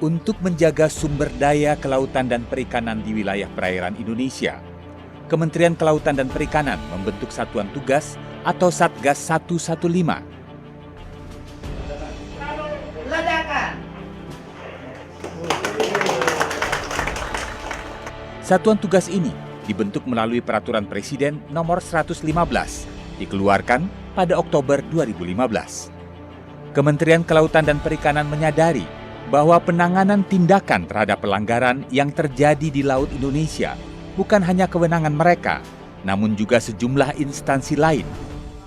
Untuk menjaga sumber daya kelautan dan perikanan di wilayah perairan Indonesia, Kementerian Kelautan dan Perikanan membentuk Satuan Tugas atau Satgas 115. Ledakan. Satuan tugas ini dibentuk melalui Peraturan Presiden Nomor 115, dikeluarkan pada Oktober 2015. Kementerian Kelautan dan Perikanan menyadari bahwa penanganan tindakan terhadap pelanggaran yang terjadi di Laut Indonesia bukan hanya kewenangan mereka, namun juga sejumlah instansi lain.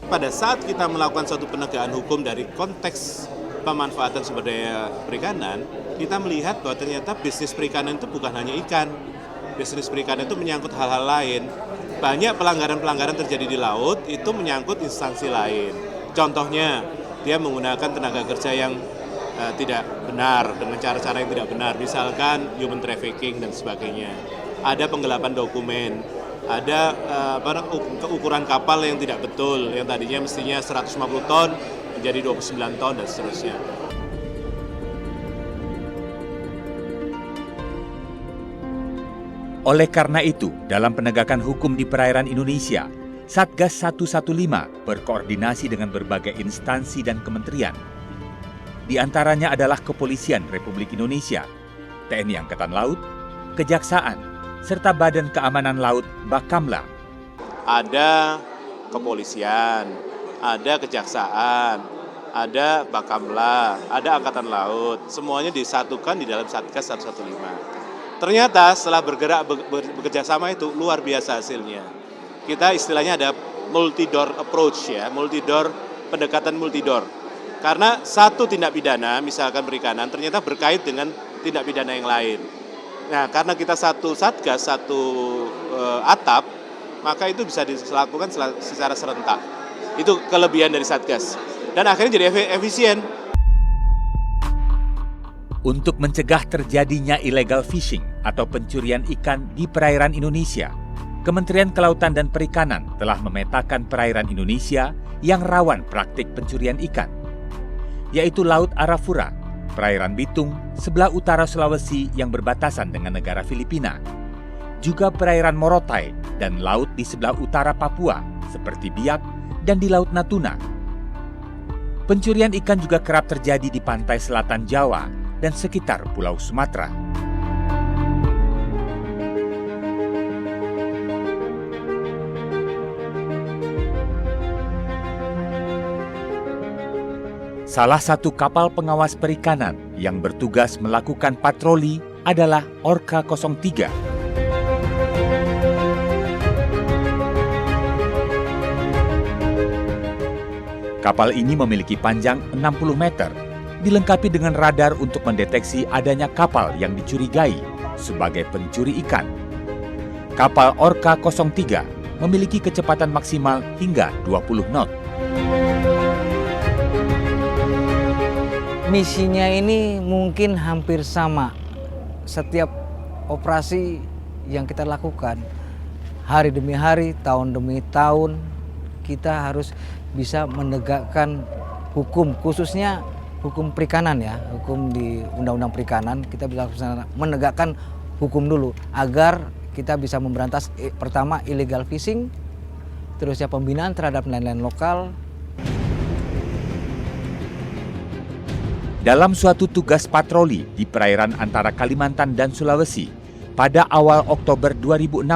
Pada saat kita melakukan suatu penegakan hukum dari konteks pemanfaatan sumber daya perikanan, kita melihat bahwa ternyata bisnis perikanan itu bukan hanya ikan. Bisnis perikanan itu menyangkut hal-hal lain. Banyak pelanggaran-pelanggaran terjadi di laut itu menyangkut instansi lain. Contohnya, dia menggunakan tenaga kerja yang tidak benar, dengan cara-cara yang tidak benar, misalkan human trafficking dan sebagainya. Ada penggelapan dokumen, ada ukuran kapal yang tidak betul, yang tadinya mestinya 150 ton menjadi 29 ton dan seterusnya. Oleh karena itu, dalam penegakan hukum di perairan Indonesia, Satgas 115 berkoordinasi dengan berbagai instansi dan kementerian. Di antaranya adalah Kepolisian Republik Indonesia, TNI Angkatan Laut, Kejaksaan, serta Badan Keamanan Laut Bakamla. Ada kepolisian, ada kejaksaan, ada Bakamla, ada Angkatan Laut, semuanya disatukan di dalam Satgas 115. Ternyata setelah bergerak bekerja sama itu luar biasa hasilnya. Kita istilahnya ada multi-door approach ya, pendekatan multi-door. Karena satu tindak pidana, misalkan perikanan, ternyata berkait dengan tindak pidana yang lain. Nah, karena kita satu satgas, satu atap, maka itu bisa dilakukan secara serentak. Itu kelebihan dari satgas. Dan akhirnya jadi efisien. Untuk mencegah terjadinya illegal fishing atau pencurian ikan di perairan Indonesia, Kementerian Kelautan dan Perikanan telah memetakan perairan Indonesia yang rawan praktik pencurian ikan, yaitu Laut Arafura, perairan Bitung, sebelah utara Sulawesi yang berbatasan dengan negara Filipina, juga perairan Morotai dan laut di sebelah utara Papua, seperti Biak dan di Laut Natuna. Pencurian ikan juga kerap terjadi di pantai selatan Jawa dan sekitar Pulau Sumatera. Salah satu kapal pengawas perikanan yang bertugas melakukan patroli adalah Orca 03. Kapal ini memiliki panjang 60 meter, dilengkapi dengan radar untuk mendeteksi adanya kapal yang dicurigai sebagai pencuri ikan. Kapal Orca 03 memiliki kecepatan maksimal hingga 20 knot. Misinya ini mungkin hampir sama. Setiap operasi yang kita lakukan, hari demi hari, tahun demi tahun, kita harus bisa menegakkan hukum, khususnya hukum perikanan ya, hukum di Undang-Undang Perikanan, kita bisa menegakkan hukum dulu agar kita bisa memberantas pertama illegal fishing, terus ya pembinaan terhadap nelayan lokal. Dalam suatu tugas patroli di perairan antara Kalimantan dan Sulawesi, pada awal Oktober 2016,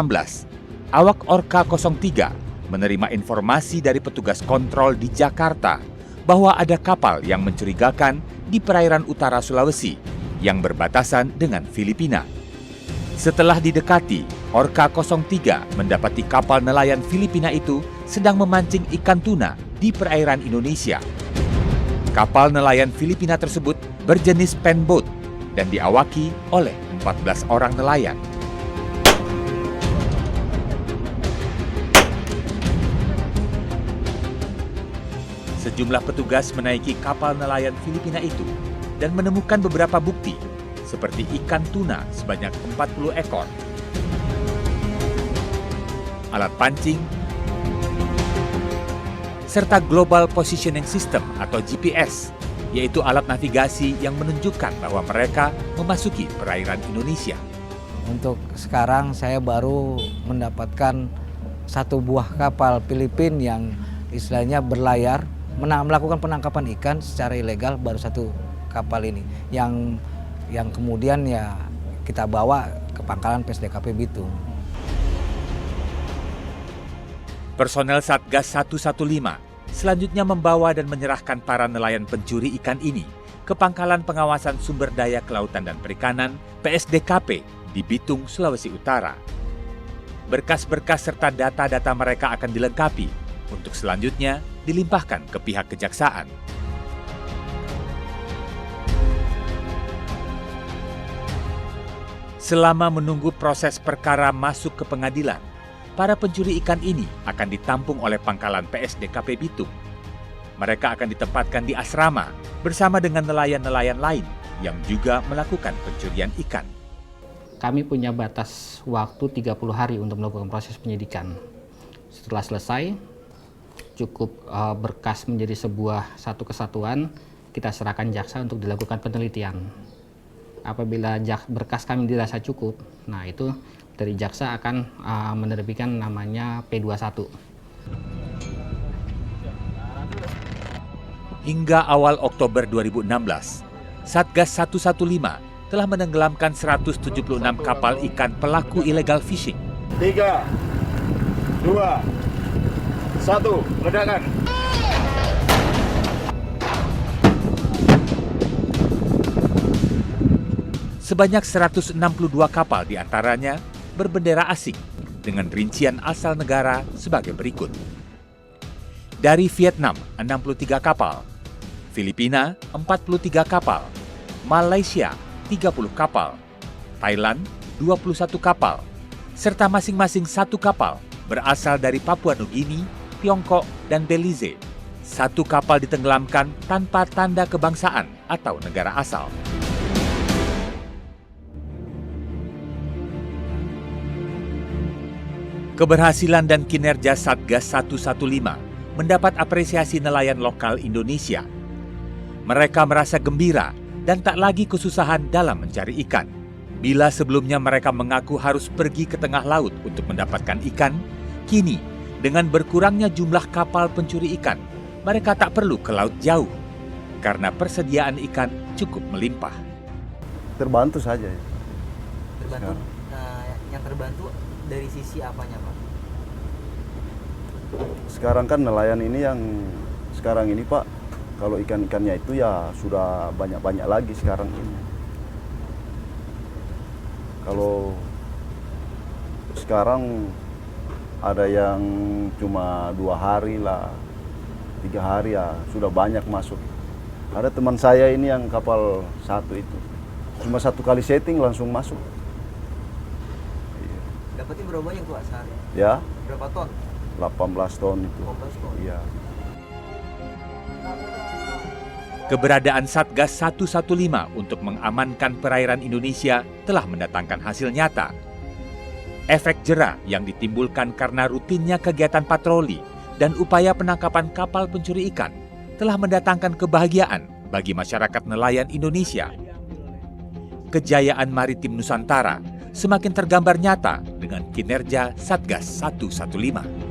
awak Orca 03 menerima informasi dari petugas kontrol di Jakarta bahwa ada kapal yang mencurigakan di perairan utara Sulawesi yang berbatasan dengan Filipina. Setelah didekati, Orca 03 mendapati kapal nelayan Filipina itu sedang memancing ikan tuna di perairan Indonesia. Kapal nelayan Filipina tersebut berjenis penboat dan diawaki oleh 14 orang nelayan. Sejumlah petugas menaiki kapal nelayan Filipina itu dan menemukan beberapa bukti seperti ikan tuna sebanyak 40 ekor, alat pancing, serta Global Positioning System atau GPS yaitu alat navigasi yang menunjukkan bahwa mereka memasuki perairan Indonesia. Untuk sekarang saya baru mendapatkan satu buah kapal Filipina yang istilahnya berlayar melakukan penangkapan ikan secara ilegal, baru satu kapal ini yang kemudian ya kita bawa ke pangkalan PSDKP Bitung. Personel Satgas 115 selanjutnya membawa dan menyerahkan para nelayan pencuri ikan ini ke Pangkalan Pengawasan Sumber Daya Kelautan dan Perikanan PSDKP di Bitung, Sulawesi Utara. Berkas-berkas serta data-data mereka akan dilengkapi untuk selanjutnya dilimpahkan ke pihak kejaksaan. Selama menunggu proses perkara masuk ke pengadilan, para pencuri ikan ini akan ditampung oleh Pangkalan PSDKP Bitung. Mereka akan ditempatkan di asrama bersama dengan nelayan-nelayan lain yang juga melakukan pencurian ikan. Kami punya batas waktu 30 hari untuk melakukan proses penyidikan. Setelah selesai, cukup berkas menjadi satu kesatuan, kita serahkan jaksa untuk dilakukan penelitian. Apabila berkas kami dirasa cukup, nah itu dari jaksa akan menerbitkan namanya P21. Hingga awal Oktober 2016, Satgas 115 telah menenggelamkan 176 kapal ikan pelaku illegal fishing. 3, 2, 1, ledakan. Sebanyak 162 kapal diantaranya berbendera asing dengan rincian asal negara sebagai berikut. Dari Vietnam, 63 kapal, Filipina, 43 kapal, Malaysia, 30 kapal, Thailand, 21 kapal, serta masing-masing satu kapal berasal dari Papua Nugini, Tiongkok, dan Belize. Satu kapal ditenggelamkan tanpa tanda kebangsaan atau negara asal. Keberhasilan dan kinerja Satgas 115 mendapat apresiasi nelayan lokal Indonesia. Mereka merasa gembira dan tak lagi kesusahan dalam mencari ikan. Bila sebelumnya mereka mengaku harus pergi ke tengah laut untuk mendapatkan ikan, kini dengan berkurangnya jumlah kapal pencuri ikan, mereka tak perlu ke laut jauh karena persediaan ikan cukup melimpah. Terbantu saja. Terbantu. Yang terbantu dari sisi apanya, Pak? Sekarang kan nelayan ini yang sekarang ini, Pak, kalau ikan-ikannya itu ya sudah banyak-banyak lagi sekarang ini. Kalau sekarang ada yang cuma 2 hari lah, 3 hari ya sudah banyak masuk. Ada teman saya ini yang kapal satu itu, cuma 1 kali setting langsung masuk. Dapatnya berapa banyak tuh sehari? Ya, Berapa ton? 18 ton itu. 18 ton. Iya. Keberadaan Satgas 115 untuk mengamankan perairan Indonesia telah mendatangkan hasil nyata. Efek jera yang ditimbulkan karena rutinnya kegiatan patroli dan upaya penangkapan kapal pencuri ikan telah mendatangkan kebahagiaan bagi masyarakat nelayan Indonesia. Kejayaan maritim Nusantara semakin tergambar nyata dengan kinerja Satgas 115.